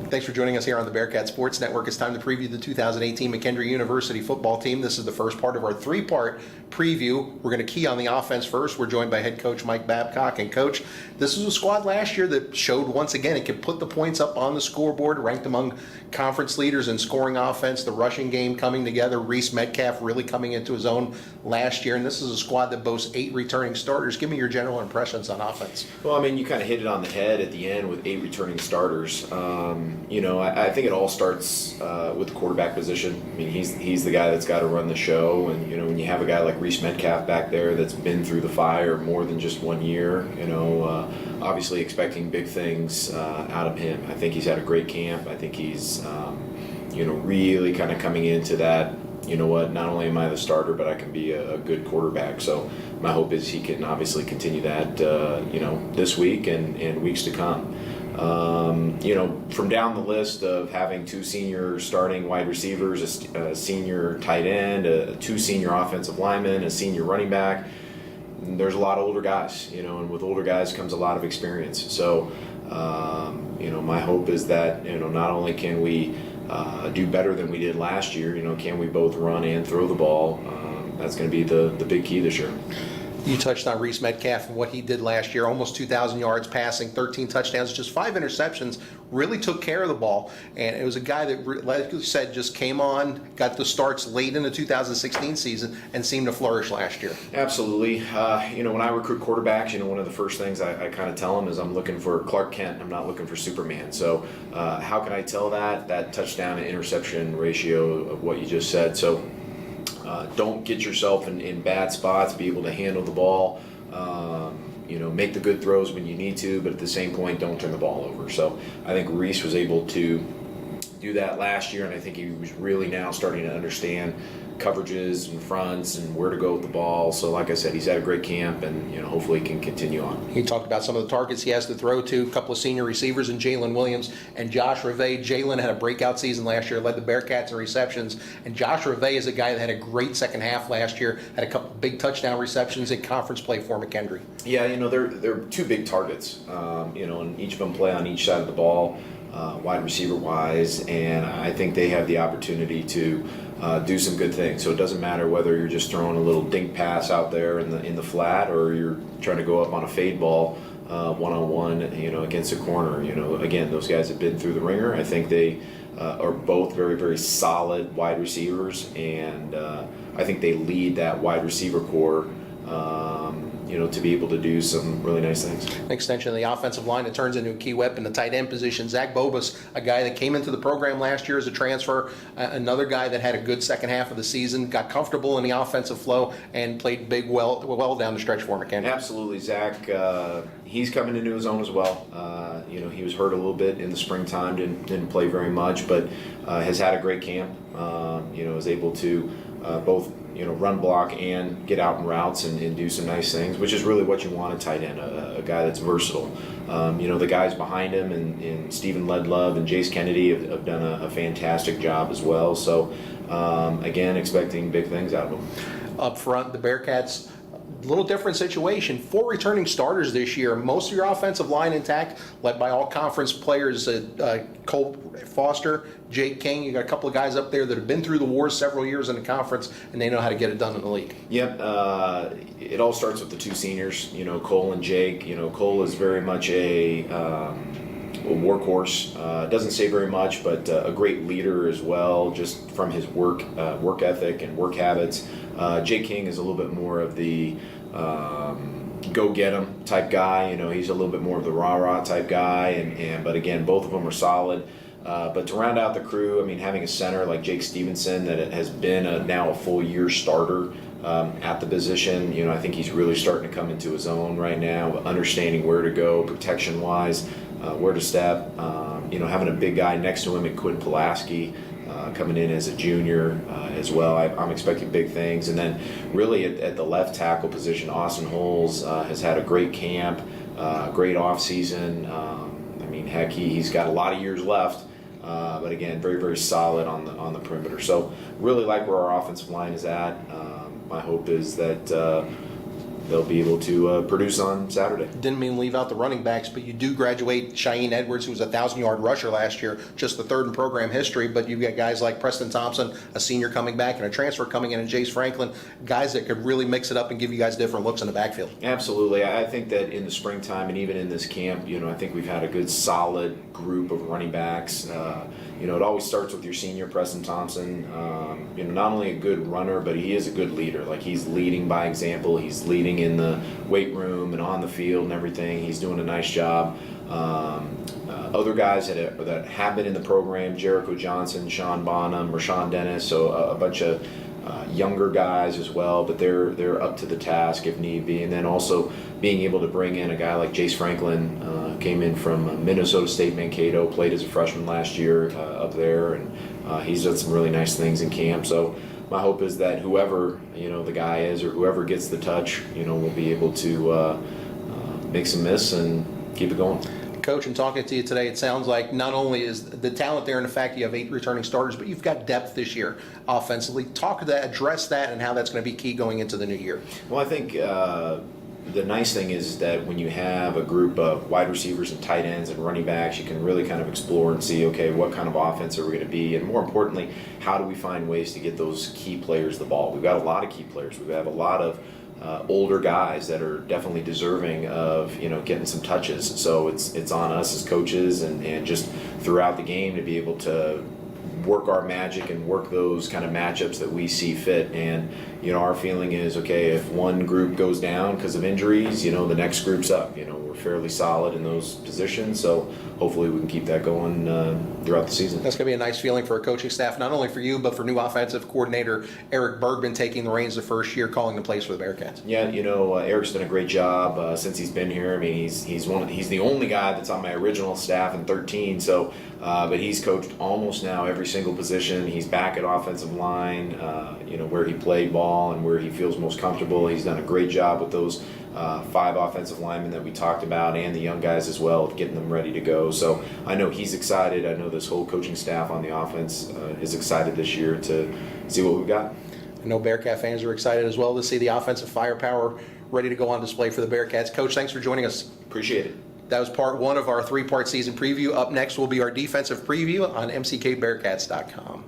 Thanks for joining us here on the Bearcat Sports Network. It's time to preview the 2018 McKendree University football team. This is the first part of our three-part preview. We're going to key on the offense first. We're joined by head coach Mike Babcock. And coach, this was a squad last year that showed once again it could put the points up on the scoreboard, ranked among conference leaders in scoring offense, the rushing game coming together, Reese Metcalf really coming into his own last year. And this is a squad that boasts 8 returning starters. Give me your general impressions on offense. Well, I mean, you kind of hit it on the head at the end with 8 returning starters. I think it all starts with the quarterback position. I mean, he's the guy that's got to run the show. And, when you have a guy like Reese Metcalf back there that's been through the fire more than just 1 year, obviously expecting big things out of him. I think he's had a great camp. I think he's, really kind of coming into that, not only am I the starter, but I can be a good quarterback. So my hope is he can obviously continue that, this week and weeks to come. From down the list of having 2 senior starting wide receivers, a senior tight end, 2 senior offensive linemen, a senior running back, there's a lot of older guys, and with older guys comes a lot of experience. So, my hope is that, not only can we do better than we did last year, can we both run and throw the ball? That's going to be the big key this year. You touched on Reese Metcalf and what he did last year, almost 2,000 yards passing, 13 touchdowns, just 5 interceptions, really took care of the ball. And it was a guy that, like you said, just came on, got the starts late in the 2016 season and seemed to flourish last year. Absolutely. When I recruit quarterbacks, one of the first things I kind of tell them is I'm looking for Clark Kent. I'm not looking for Superman. So how can I tell that? That touchdown to interception ratio of what you just said. So don't get yourself in bad spots, be able to handle the ball, make the good throws when you need to, but at the same point, don't turn the ball over. So I think Reese was able to do that last year, and I think he was really now starting to understand coverages and fronts and where to go with the ball. So like I said, he's had a great camp, and hopefully he can continue on. He talked about some of the targets he has to throw to, a couple of senior receivers in Jalen Williams and Josh Reve. Jalen had a breakout season last year, led the Bearcats in receptions, and Josh Reve is a guy that had a great second half last year, had a couple big touchdown receptions in conference play for McKendree. Yeah, they're 2 big targets, and each of them play on each side of the ball, wide receiver wise, and I think they have the opportunity to do some good things. So it doesn't matter whether you're just throwing a little dink pass out there in the flat, or you're trying to go up on a fade ball one-on-one, against a corner. Again, those guys have been through the ringer. I think they are both very, very solid wide receivers, and I think they lead that wide receiver core. To be able to do some really nice things. An extension of the offensive line that turns into a key weapon, the tight end position. Zach Bobus, a guy that came into the program last year as a transfer, another guy that had a good second half of the season, got comfortable in the offensive flow, and played big well down the stretch for McKendree. Absolutely, Zach. He's coming into his own as well. He was hurt a little bit in the springtime, didn't play very much, but has had a great camp. Was able to both run block and get out in routes and do some nice things, which is really what you want a tight end, a guy that's versatile. The guys behind him and Stephen Ledlove and Jace Kennedy have done a fantastic job as well. So, again, expecting big things out of them. Up front, the Bearcats, a little different situation. 4 returning starters this year. Most of your offensive line intact, led by all conference players, Cole Foster, Jake King. You got a couple of guys up there that have been through the wars several years in the conference, and they know how to get it done in the league. Yep. It all starts with the 2 seniors, Cole and Jake. Cole is very much a workhorse. Doesn't say very much, but a great leader as well, just from his work ethic and work habits. Jake King is a little bit more of the go get 'em type guy. He's a little bit more of the rah-rah type guy, but again, both of them are solid. But to round out the crew, having a center like Jake Stevenson that has been now a full year starter at the position, I think he's really starting to come into his own right now, understanding where to go protection-wise, where to step. Having a big guy next to him in Quinn Pulaski, coming in as a junior as well. I'm expecting big things. And then really at the left tackle position, Austin Holes has had a great camp, great offseason. Heck, he's got a lot of years left. But again, very, very solid on the perimeter. So really like where our offensive line is at. My hope is that they'll be able to produce on Saturday. Didn't mean to leave out the running backs, but you do graduate Shaeen Edwards, who was a 1,000-yard rusher last year, just the third in program history. But you've got guys like Preston Thompson, a senior coming back, and a transfer coming in, and Jace Franklin, guys that could really mix it up and give you guys different looks in the backfield. Absolutely. I think that in the springtime and even in this camp, I think we've had a good solid group of running backs. It always starts with your senior, Preston Thompson. Not only a good runner, but he is a good leader. Like, he's leading by example. He's leading in the weight room and on the field and everything. He's doing a nice job. Other guys that have been in the program, Jericho Johnson, Sean Bonham, Rashawn Dennis, so a bunch of younger guys as well, but they're up to the task if need be. And then also being able to bring in a guy like Jace Franklin, came in from Minnesota State Mankato, played as a freshman last year up there, and he's done some really nice things in camp. So my hope is that whoever the guy is, or whoever gets the touch, will be able to make some miss and keep it going. Coach, in talking to you today, it sounds like not only is the talent there and the fact you have 8 returning starters, but you've got depth this year offensively. Address that and how that's going to be key going into the new year. Well, I think the nice thing is that when you have a group of wide receivers and tight ends and running backs, you can really kind of explore and see, okay, what kind of offense are we going to be? And more importantly, how do we find ways to get those key players the ball? We've got a lot of key players. We have a lot of older guys that are definitely deserving of getting some touches. So it's on us as coaches and just throughout the game to be able to work our magic and work those kind of matchups that we see fit. And our feeling is, okay, if one group goes down because of injuries, the next group's up. We're fairly solid in those positions, so hopefully we can keep that going throughout the season. That's going to be a nice feeling for a coaching staff, not only for you, but for new offensive coordinator Eric Bergman taking the reins the first year, calling the plays for the Bearcats. Yeah, Eric's done a great job since he's been here. I mean, he's the only guy that's on my original staff in 13. So, but he's coached almost now every single position. He's back at offensive line, where he played ball and where he feels most comfortable. He's done a great job with those 5 offensive linemen that we talked about, and the young guys as well, getting them ready to go. So I know he's excited. I know this whole coaching staff on the offense is excited this year to see what we've got. I know Bearcat fans are excited as well to see the offensive firepower ready to go on display for the Bearcats. Coach, thanks for joining us. Appreciate it. That was part 1 of our 3-part season preview. Up next will be our defensive preview on mckbearcats.com.